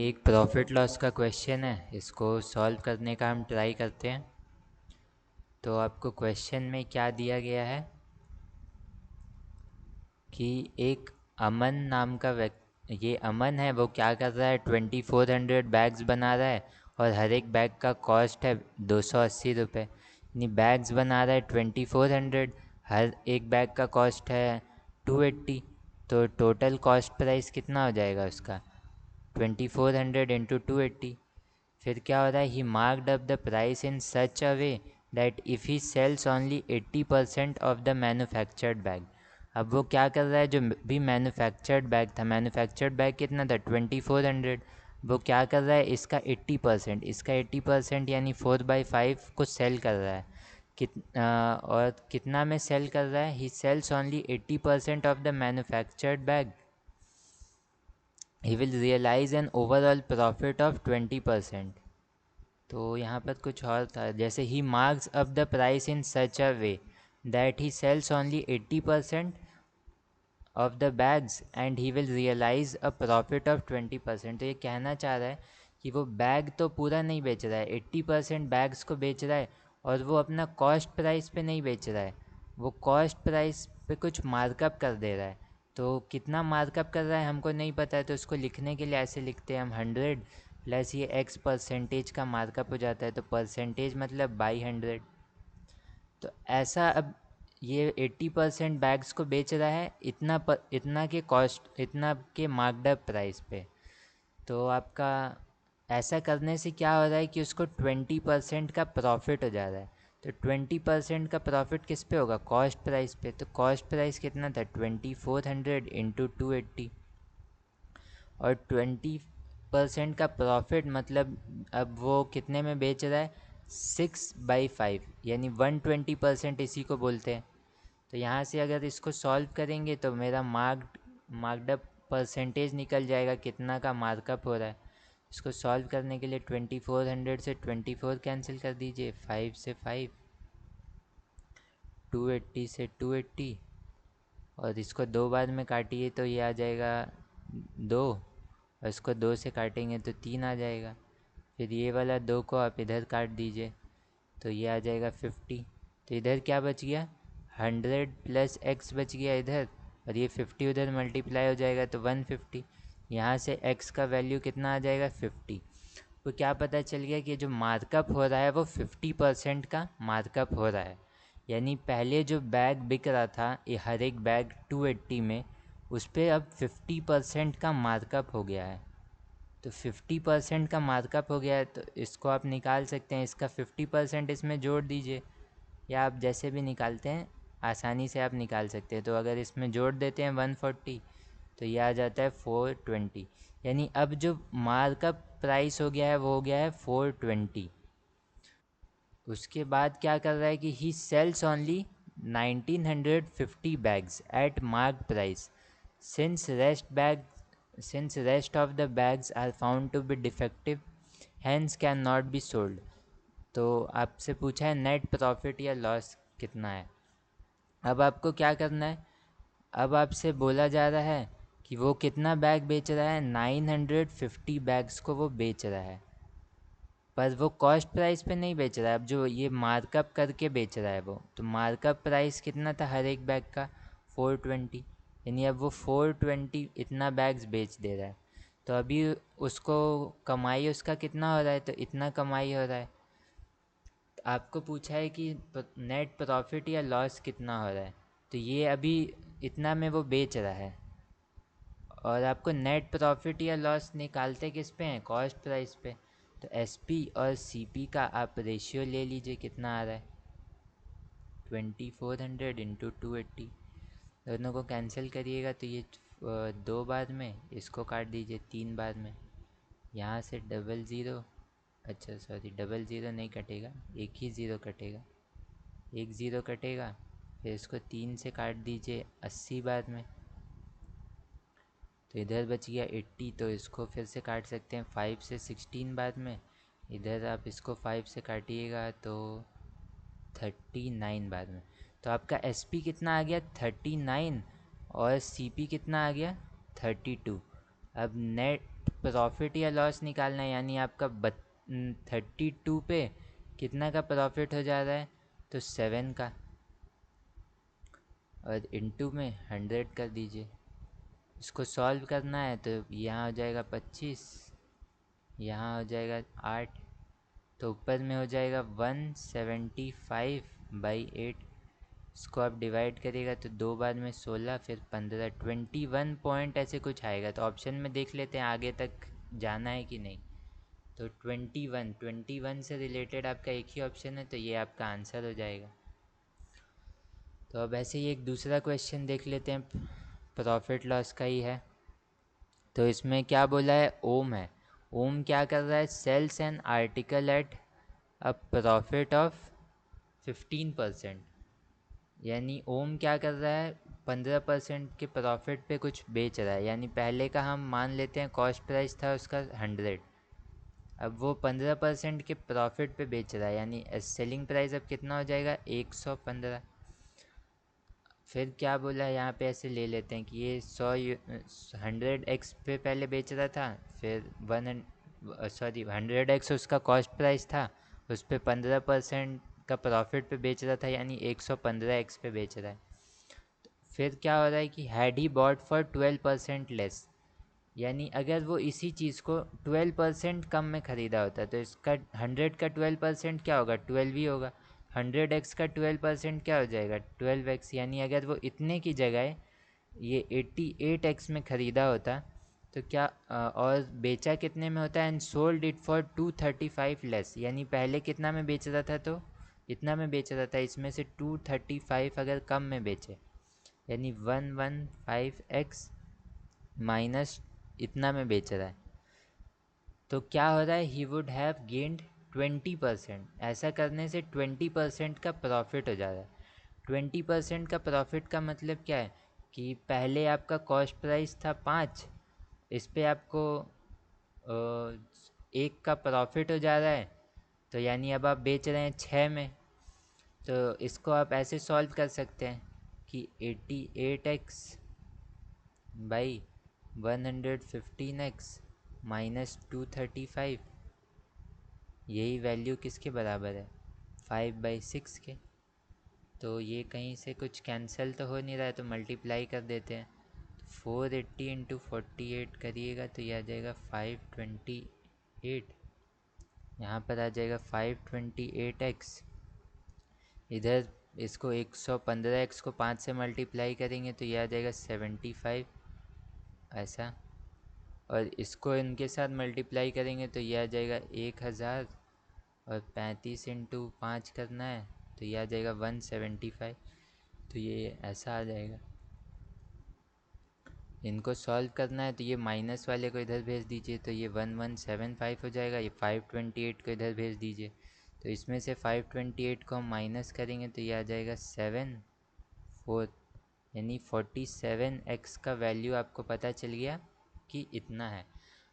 एक profit loss का question है, इसको सॉल्व करने का हम ट्राई करते हैं। तो आपको क्वेश्चन में क्या दिया गया है कि एक अमन नाम का ये अमन है, वो क्या कर रहा है, 2400 बैग्स बना रहा है और हर एक बैग का कॉस्ट है 280 रुपये। यानी बैग्स बना रहा है 2400, हर एक बैग का कॉस्ट है 280। तो टोटल कॉस्ट प्राइस कितना हो जाएगा उसका, 2400 इंटू 280। फिर क्या हो रहा है, he marked up the price in such a way that if he sells only 80% of the manufactured bag. अब वो क्या कर रहा है, जो भी मैन्युफैक्चर्ड बैग था, मैन्युफैक्चर्ड बैग कितना था 2400, वो क्या कर रहा है, इसका 80%, इसका 80% यानी 4/5 को सेल कर रहा है। और कितना में सेल कर रहा है, he sells only 80% of the manufactured bag, he will realise an overall profit of 20%। तो यहाँ पर कुछ और था, जैसे he marks up the price in such a way that he sells only 80% of the bags and he will realise a profit of 20%। तो ये कहना चाह रहा है कि वो बैग तो पूरा नहीं बेच रहा है, 80% बैग्स को बेच रहा है और वो अपना कॉस्ट प्राइस पे नहीं बेच रहा है, वो कॉस्ट प्राइस पे कुछ मार्कअप कर दे रहा है। तो कितना मार्कअप कर रहा है हमको नहीं पता है, तो उसको लिखने के लिए ऐसे लिखते हैं हम 100 प्लस ये x परसेंटेज का मार्कअप हो जाता है, तो परसेंटेज मतलब बाई 100। तो ऐसा अब ये 80% बैग्स को बेच रहा है इतना के कॉस्ट, इतना के मार्कडअप प्राइस पे। तो आपका ऐसा करने से क्या हो रहा है कि उसको 20% का प्रॉफिट हो जा रहा है। तो 20% का प्रॉफिट किस पे होगा, कॉस्ट प्राइस पे। तो कॉस्ट प्राइस कितना था, 2400 इंटू 280। और 20% का प्रॉफिट मतलब अब वो कितने में बेच रहा है, 6/5 यानी 120%, इसी को बोलते हैं। तो यहाँ से अगर इसको सॉल्व करेंगे तो मेरा मार्कडअप परसेंटेज निकल जाएगा, कितना का मार्कअप हो रहा है। इसको सॉल्व करने के लिए 2400 से 24 कैंसिल कर दीजिए, 5 से 5, 280 से 280, और इसको दो बार में काटिए तो ये आ जाएगा 2, और इसको 2 से काटेंगे तो 3 आ जाएगा। फिर ये वाला 2 को आप इधर काट दीजिए तो ये आ जाएगा 50। तो इधर क्या बच गया, 100 प्लस x बच गया इधर, और ये 50 उधर मल्टीप्लाई हो जाएगा तो 150। यहाँ से x का वैल्यू कितना आ जाएगा, 50। तो क्या पता चल गया कि जो मार्कअप हो रहा है वो 50% का मार्कअप हो रहा है। यानी पहले जो बैग बिक रहा था ये हर एक बैग 280 में, उस पर अब 50% का मार्कअप हो गया है। तो 50% का मार्कअप हो गया है, तो इसको आप निकाल सकते हैं, इसका 50% इसमें जोड़ दीजिए, या आप जैसे भी निकालते हैं आसानी से आप निकाल सकते हैं। तो अगर इसमें जोड़ देते हैं 140 तो ये आ जाता है 420। यानी अब जो मार्कअप प्राइस हो गया है वो हो गया है 420। उसके बाद क्या कर रहा है कि he sells only 1950 bags at mark price since rest of the bags are found to be defective hence can not be sold. तो आपसे पूछा है नेट प्रॉफिट या लॉस कितना है। अब आपको क्या करना है, अब आपसे बोला जा रहा है कि वो कितना बैग बेच रहा है, 950 बैग्स को वो बेच रहा है, पर वो कॉस्ट प्राइस पे नहीं बेच रहा है। अब जो ये मार्कअप करके बेच रहा है वो, तो मार्कअप प्राइस कितना था हर एक बैग का, 420। यानी अब वो 420 इतना बैग्स बेच दे रहा है। तो अभी उसको कमाई उसका कितना हो रहा है, तो इतना कमाई हो रहा है। आपको पूछा है कि नेट प्रॉफिट या लॉस कितना हो रहा है, तो ये अभी इतना में वो बेच रहा है। और आपको नेट प्रॉफिट या लॉस निकालते किस पे हैं, कॉस्ट प्राइस पे। तो एसपी और सीपी का आप रेशियो ले लीजिए, कितना आ रहा है, 2400 इंटू 280। दोनों को कैंसिल करिएगा तो ये 2 बार में, इसको काट दीजिए 3 बार में। यहाँ से डबल ज़ीरो, अच्छा सॉरी डबल ज़ीरो नहीं कटेगा, एक ही ज़ीरो कटेगा, एक ज़ीरो कटेगा। फिर इसको 3 से काट दीजिए 80 बार में, तो इधर बच गया 80। तो इसको फिर से काट सकते हैं 5 से 16 बार में, इधर आप इसको 5 से काटिएगा तो 39 बार में। तो आपका एसपी कितना आ गया, 39, और सीपी कितना आ गया, 32। अब नेट प्रॉफिट या लॉस निकालना है, यानी आपका 32 पे कितना का प्रॉफिट हो जा रहा है, तो 7 का, और इनटू में 100 कर दीजिए। इसको सॉल्व करना है तो यहाँ हो जाएगा 25, यहाँ हो जाएगा 8, तो ऊपर में हो जाएगा 175/8। इसको आप डिवाइड करिएगा तो 2 बार में 16, फिर 15, 21 पॉइंट ऐसे कुछ आएगा। तो ऑप्शन में देख लेते हैं आगे तक जाना है कि नहीं। तो 21 से रिलेटेड आपका एक ही ऑप्शन है, तो ये आपका आंसर हो जाएगा। तो अब ऐसे ही एक दूसरा क्वेश्चन देख लेते हैं, प्रॉफिट लॉस का ही है। तो इसमें क्या बोला है, ओम है। ओम क्या कर रहा है, sells an article at a profit of 15%। यानी ओम क्या कर रहा है, 15% के प्रॉफिट पे कुछ बेच रहा है। यानी पहले का हम मान लेते हैं कॉस्ट प्राइस था उसका 100, अब वो 15% के प्रॉफिट पे बेच रहा है, यानी सेलिंग प्राइस अब कितना हो जाएगा, 115। फिर क्या बोला है यहाँ पे, ऐसे ले लेते हैं कि ये 100x पे पहले बेच रहा था, फिर 100x उसका कॉस्ट प्राइस था, उस पर 15% का प्रॉफिट पे बेच रहा था, यानी 115x पे बेच रहा है। फिर क्या हो रहा है कि had he bought for 12% less, यानी अगर वो इसी चीज़ को 12% कम में ख़रीदा होता तो इसका 100 का 12% क्या होगा, 12 ही होगा। 100x का 12% क्या हो जाएगा, 12x। यानी अगर वो इतने की जगह ये 88x में ख़रीदा होता तो क्या और बेचा कितने में होता है, and sold it for 235 less. यानी पहले कितना में बेच रहा था, तो इतना में बेच रहा था, इसमें से 235 अगर कम में बेचे, यानी 115x माइनस इतना में बेच रहा है, तो क्या हो रहा है, ही वुड हैव गेंड 20%। ऐसा करने से 20% का प्रॉफिट हो जा रहा है। 20% का प्रॉफिट का मतलब क्या है कि पहले आपका कॉस्ट प्राइस था 5, इस पे आपको 1 का प्रॉफिट हो जा रहा है, तो यानी अब आप बेच रहे हैं 6 में। तो इसको आप ऐसे सॉल्व कर सकते हैं कि 88x बाई 115x माइनस 235, यही वैल्यू किसके बराबर है, 5/6 के। तो ये कहीं से कुछ कैंसिल तो हो नहीं रहा है, तो मल्टीप्लाई कर देते हैं। तो 480 इंटू 48 करिएगा तो यह आ जाएगा 528, यहाँ पर आ जाएगा 528x। इधर इसको 115x को 5 से मल्टीप्लाई करेंगे तो यह आ जाएगा 75, ऐसा। और इसको इनके साथ मल्टीप्लाई करेंगे तो यह आ जाएगा 1000, और 35 इंटू 5 करना है तो यह आ जाएगा 175। तो ये ऐसा आ जाएगा। इनको सॉल्व करना है तो ये माइनस वाले को इधर भेज दीजिए, तो ये 1175 हो जाएगा। ये 528 को इधर भेज दीजिए, तो इसमें से 528 को हम माइनस करेंगे तो ये आ जाएगा 7/4, यानी 47x का वैल्यू आपको पता चल गया कि इतना है।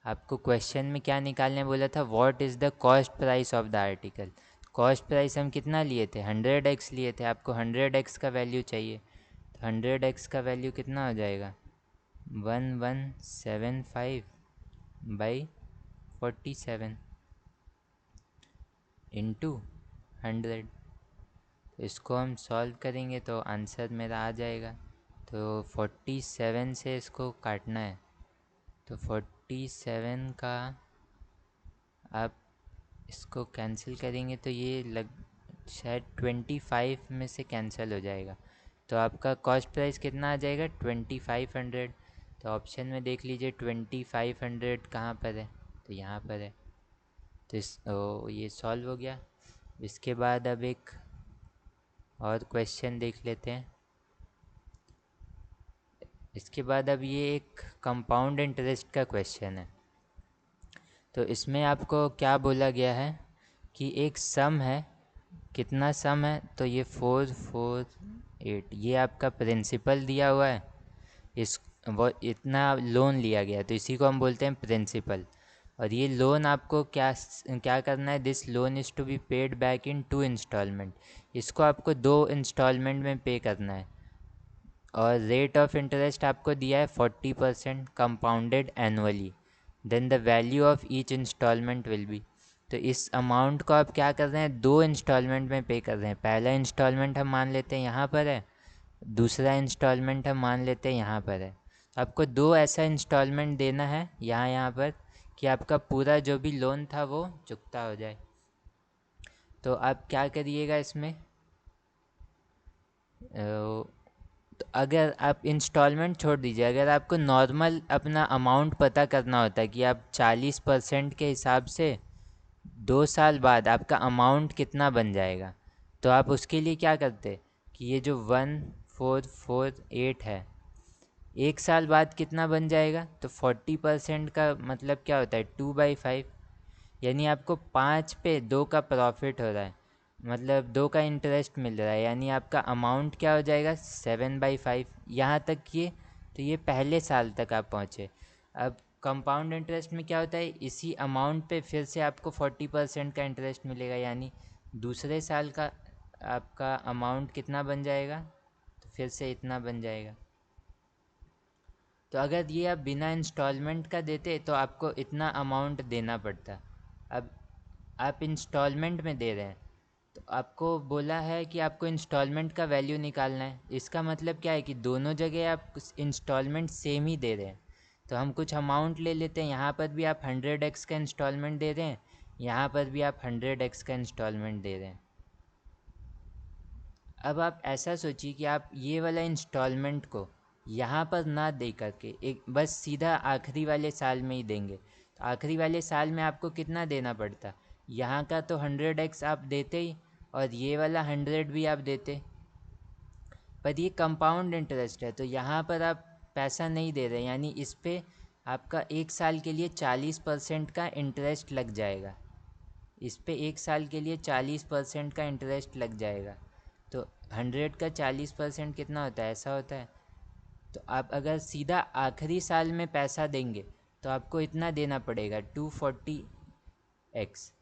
आपको क्वेश्चन में क्या निकालने बोला था, what is the cost price of the article. Cost price हम कितना लिए थे, 100x लिए थे, आपको 100x का वैल्यू चाहिए। तो 100x का वैल्यू कितना हो जाएगा, 1175/47 इंटू 100। तो इसको हम सॉल्व करेंगे तो आंसर मेरा आ जाएगा। तो 47 से इसको काटना है, तो 47 का आप इसको कैंसिल करेंगे तो ये शायद 25 में से कैंसिल हो जाएगा। तो आपका कॉस्ट प्राइस कितना आ जाएगा, 2500। तो ऑप्शन में देख लीजिए 2500 कहाँ पर है, तो यहाँ पर है। तो ये सॉल्व हो गया। इसके बाद अब एक और क्वेश्चन देख लेते हैं। इसके बाद अब ये एक कंपाउंड इंटरेस्ट का क्वेश्चन है। तो इसमें आपको क्या बोला गया है कि एक सम है, कितना सम है, तो ये 448, ये आपका प्रिंसिपल दिया हुआ है। इस वो इतना लोन लिया गया, तो इसी को हम बोलते हैं प्रिंसिपल। और ये लोन आपको क्या क्या करना है, this loan is to be paid back in 2 installment. इसको आपको 2 इंस्टॉलमेंट में पे करना है। और रेट ऑफ इंटरेस्ट आपको दिया है 40% compounded annually. Then the value of each installment will be. तो इस अमाउंट को आप क्या कर रहे हैं, 2 इंस्टॉलमेंट में पे कर रहे हैं। पहला इंस्टॉलमेंट हम मान लेते हैं यहाँ पर है, दूसरा इंस्टॉलमेंट हम मान लेते हैं यहाँ पर है। आपको 2 ऐसा इंस्टॉलमेंट देना है यहाँ पर कि आपका पूरा जो भी लोन था वो चुकता हो जाए। तो आप क्या करिएगा इसमें, तो अगर आप इंस्टॉलमेंट छोड़ दीजिए, अगर आपको नॉर्मल अपना अमाउंट पता करना होता है कि आप 40% के हिसाब से 2 साल बाद आपका अमाउंट कितना बन जाएगा, तो आप उसके लिए क्या करते कि ये जो 1448 है, 1 साल बाद कितना बन जाएगा, तो 40% का मतलब क्या होता है 2/5, यानी आपको 5 पे 2 का प्रॉफिट हो रहा है, मतलब 2 का इंटरेस्ट मिल रहा है, यानी आपका अमाउंट क्या हो जाएगा 7/5। यहाँ तक ये, तो ये पहले साल तक आप पहुँचे। अब कंपाउंड इंटरेस्ट में क्या होता है, इसी अमाउंट पे फिर से आपको 40% का इंटरेस्ट मिलेगा, यानी दूसरे साल का आपका अमाउंट कितना बन जाएगा, तो फिर से इतना बन जाएगा। तो अगर ये आप बिना इंस्टॉलमेंट का देते तो आपको इतना अमाउंट देना पड़ता। अब आप इंस्टॉलमेंट में दे रहे हैं, तो आपको बोला है कि आपको इंस्टॉलमेंट का वैल्यू निकालना है। इसका मतलब क्या है कि दोनों जगह आप इंस्टॉलमेंट सेम ही दे रहे हैं। तो हम कुछ अमाउंट ले लेते हैं, यहाँ पर भी आप 100x का इंस्टॉलमेंट दे रहे हैं, यहाँ पर भी आप 100x का इंस्टॉलमेंट दे रहे हैं। अब आप ऐसा सोचिए कि आप ये वाला इंस्टॉलमेंट को यहाँ पर ना दे करके एक बस सीधा आखिरी वाले साल में ही देंगे, तो आखिरी वाले साल में आपको कितना देना पड़ता, यहाँ का तो 100x आप देते ही, और ये वाला 100 भी आप देते, पर ये कंपाउंड इंटरेस्ट है तो यहाँ पर आप पैसा नहीं दे रहे, यानी इस पे आपका 1 साल के लिए 40% का इंटरेस्ट लग जाएगा। इस पे 1 साल के लिए 40% का इंटरेस्ट लग जाएगा। तो 100 का 40% कितना होता है, ऐसा होता है। तो आप अगर सीधा आखिरी साल में पैसा देंगे तो आपको इतना देना पड़ेगा 240x,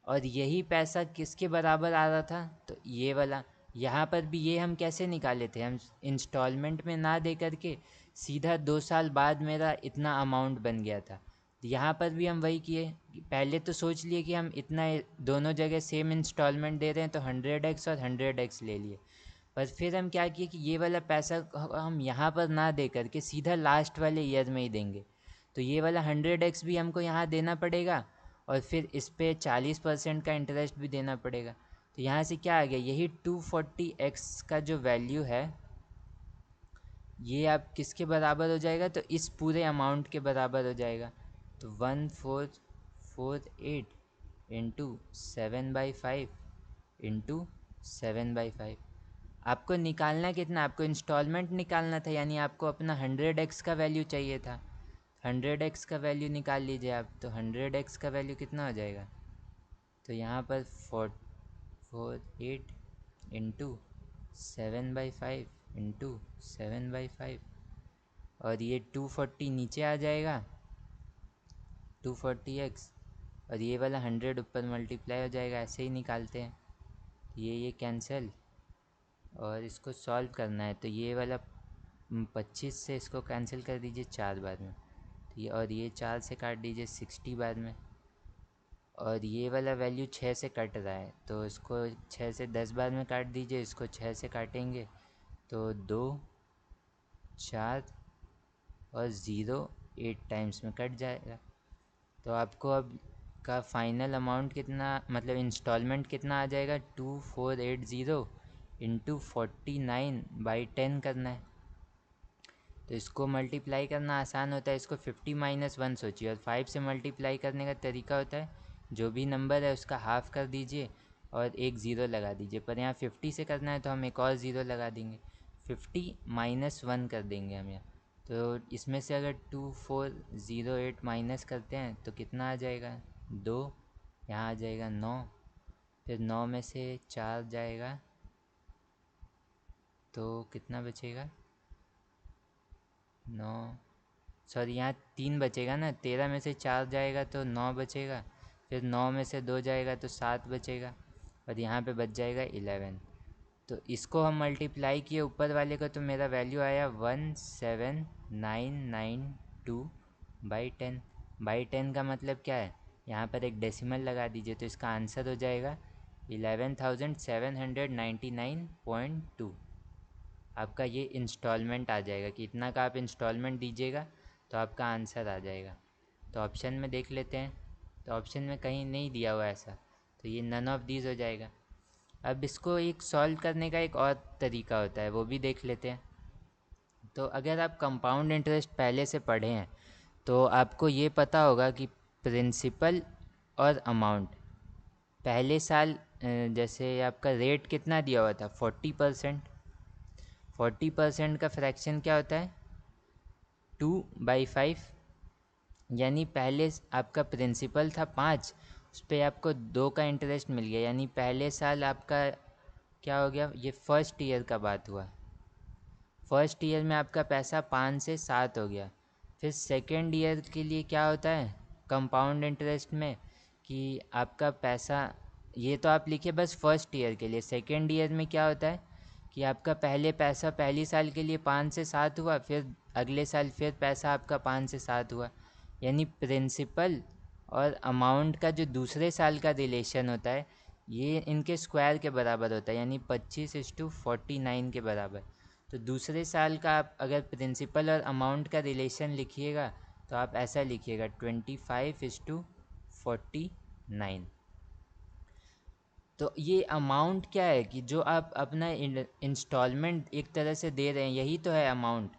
और यही पैसा किसके बराबर आ रहा था, तो ये वाला। यहाँ पर भी ये हम कैसे निकाले थे, हम इंस्टॉलमेंट में ना दे करके सीधा 2 साल बाद मेरा इतना अमाउंट बन गया था। यहाँ पर भी हम वही किए, पहले तो सोच लिए कि हम इतना दोनों जगह सेम इंस्टॉलमेंट दे रहे हैं तो 100x और 100x ले लिए, पर फिर हम क्या किए कि ये वाला पैसा हम यहाँ पर ना दे करके सीधा लास्ट वाले ईयर में ही देंगे। तो ये वाला 100x भी हमको यहाँ देना पड़ेगा, और फिर इस पे 40% का इंटरेस्ट भी देना पड़ेगा। तो यहाँ से क्या आ गया, यही 240x का जो वैल्यू है ये आप किसके बराबर हो जाएगा, तो इस पूरे अमाउंट के बराबर हो जाएगा। तो 1448 इंटू 7/5 इंटू 7/5। आपको निकालना कितना, आपको इंस्टॉलमेंट निकालना था, यानी आपको अपना 100x का वैल्यू चाहिए था। 100x का वैल्यू निकाल लीजिए आप, तो 100x का वैल्यू कितना हो जाएगा, तो यहाँ पर 448 इंटू 7/5 इंटू 7/5, और ये 240 नीचे आ जाएगा 240x, और ये वाला 100 ऊपर मल्टीप्लाई हो जाएगा। ऐसे ही निकालते हैं, ये कैंसिल, और इसको सॉल्व करना है तो ये वाला 25 से इसको कैंसिल कर दीजिए 4 बार में, तो ये और ये 4 से काट दीजिए 60 बार में, और ये वाला वैल्यू 6 से कट रहा है तो इसको 6 से 10 बार में काट दीजिए, इसको 6 से काटेंगे तो 2 4 और 0 8 टाइम्स में कट जाएगा। तो आपको अब का फाइनल अमाउंट कितना, मतलब इंस्टॉलमेंट कितना आ जाएगा, 2480 इंटू 49/10 करना है। तो इसको मल्टीप्लाई करना आसान होता है, इसको 50 - 1 सोचिए, और 5 से मल्टीप्लाई करने का तरीका होता है जो भी नंबर है उसका हाफ कर दीजिए और एक ज़ीरो लगा दीजिए, पर यहाँ 50 से करना है तो हम एक और ज़ीरो लगा देंगे, 50 - 1 कर देंगे हम यहाँ। तो इसमें से अगर 2408 माइनस करते हैं तो कितना आ जाएगा, 2, यहाँ आ जाएगा 9, फिर 9 में से 4 जाएगा तो कितना बचेगा, 9, सॉरी यहाँ 3 बचेगा ना, 13 में से 4 जाएगा तो 9 बचेगा, फिर 9 में से 2 जाएगा तो 7 बचेगा, और यहाँ पे बच जाएगा 11। तो इसको हम मल्टीप्लाई किए ऊपर वाले को तो मेरा वैल्यू आया 17992/10। बाई 10 का मतलब क्या है, यहाँ पर एक डेसिमल लगा दीजिए तो इसका आंसर हो जाएगा 11,799.2। आपका ये इंस्टॉलमेंट आ जाएगा कि इतना का आप इंस्टॉलमेंट दीजिएगा तो आपका आंसर आ जाएगा। तो ऑप्शन में देख लेते हैं, तो ऑप्शन में कहीं नहीं दिया हुआ ऐसा, तो ये नन ऑफ दीज हो जाएगा। अब इसको एक सॉल्व करने का एक और तरीका होता है, वो भी देख लेते हैं। तो अगर आप कंपाउंड इंटरेस्ट पहले से पढ़े हैं तो आपको ये पता होगा कि प्रिंसिपल और अमाउंट पहले साल जैसे आपका रेट कितना दिया हुआ था 40%। 40% का फ्रैक्शन क्या होता है 2/5, यानी पहले आपका प्रिंसिपल था 5, उस पर आपको 2 का इंटरेस्ट मिल गया, यानी पहले साल आपका क्या हो गया, ये फर्स्ट ईयर का बात हुआ। फर्स्ट ईयर में आपका पैसा 5 से 7 हो गया। फिर सेकेंड ईयर के लिए क्या होता है कंपाउंड इंटरेस्ट में कि आपका पैसा, ये तो आप लिखिए बस फर्स्ट ईयर के लिए। सेकेंड ईयर में क्या होता है कि आपका पहले पैसा पहली साल के लिए 5 से 7 हुआ, फिर अगले साल फिर पैसा आपका 5 से 7 हुआ, यानी प्रिंसिपल और अमाउंट का जो दूसरे साल का रिलेशन होता है ये इनके स्क्वायर के बराबर होता है, यानी 25:49 के बराबर। तो दूसरे साल का आप अगर प्रिंसिपल और अमाउंट का रिलेशन लिखिएगा तो आप ऐसा लिखिएगा 25:49। तो ये अमाउंट क्या है कि जो आप अपना इंस्टॉलमेंट एक तरह से दे रहे हैं, यही तो है अमाउंट।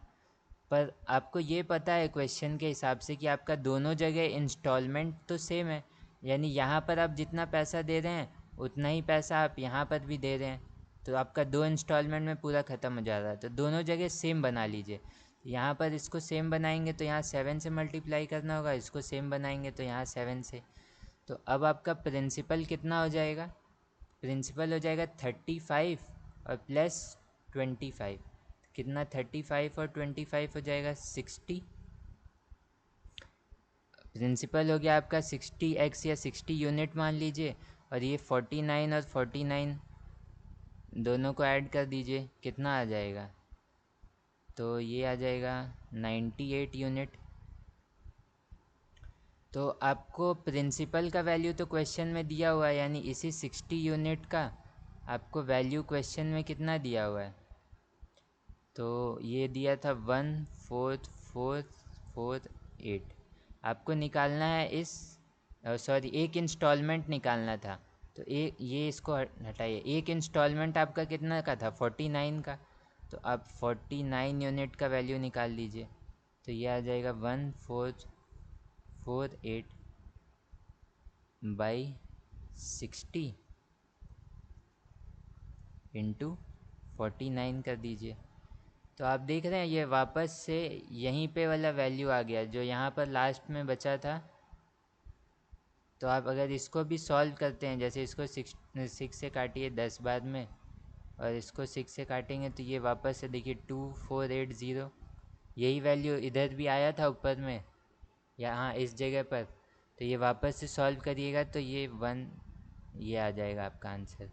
पर आपको ये पता है क्वेश्चन के हिसाब से कि आपका दोनों जगह इंस्टॉलमेंट तो सेम है, यानी यहाँ पर आप जितना पैसा दे रहे हैं उतना ही पैसा आप यहाँ पर भी दे रहे हैं, तो आपका 2 इंस्टॉलमेंट में पूरा ख़त्म हो जा रहा है। तो दोनों जगह सेम बना लीजिए। यहाँ पर इसको सेम बनाएंगे तो यहाँ 7 से मल्टीप्लाई करना होगा, इसको सेम बनाएंगे तो यहाँ 7 से। तो अब आपका प्रिंसिपल कितना हो जाएगा, प्रिंसिपल हो जाएगा 35 और प्लस 25। कितना 35 और 25 हो जाएगा 60। प्रिंसिपल हो गया आपका 60x या 60 यूनिट मान लीजिए, और ये 49 और 49 दोनों को ऐड कर दीजिए, कितना आ जाएगा, तो ये आ जाएगा 98 यूनिट। तो आपको प्रिंसिपल का वैल्यू तो क्वेश्चन में दिया हुआ है, यानी इसी 60 यूनिट का आपको वैल्यू क्वेश्चन में कितना दिया हुआ है, तो ये दिया था 14448। आपको निकालना है इस, सॉरी एक इंस्टॉलमेंट निकालना था। तो एक ये इसको हटाइए, एक इंस्टॉलमेंट आपका कितना का था 49 का, तो आप 49 यूनिट का वैल्यू निकाल लीजिए। तो ये आ जाएगा 1448 बाई 60 इंटू 49 कर दीजिए। तो आप देख रहे हैं ये वापस से यहीं पे वाला वैल्यू आ गया जो यहाँ पर लास्ट में बचा था। तो आप अगर इसको भी सॉल्व करते हैं, जैसे इसको 6 से काटिए 10 बाद में, और इसको 6 से काटेंगे तो ये वापस से देखिए 2480, यही वैल्यू इधर भी आया था ऊपर में यहाँ इस जगह पर। तो ये वापस से सॉल्व करिएगा तो ये 1, ये आ जाएगा आपका आंसर।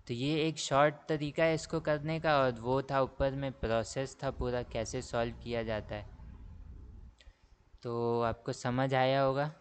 तो ये एक शॉर्ट तरीका है इसको करने का, और वो था ऊपर में प्रोसेस था पूरा कैसे सॉल्व किया जाता है। तो आपको समझ आया होगा।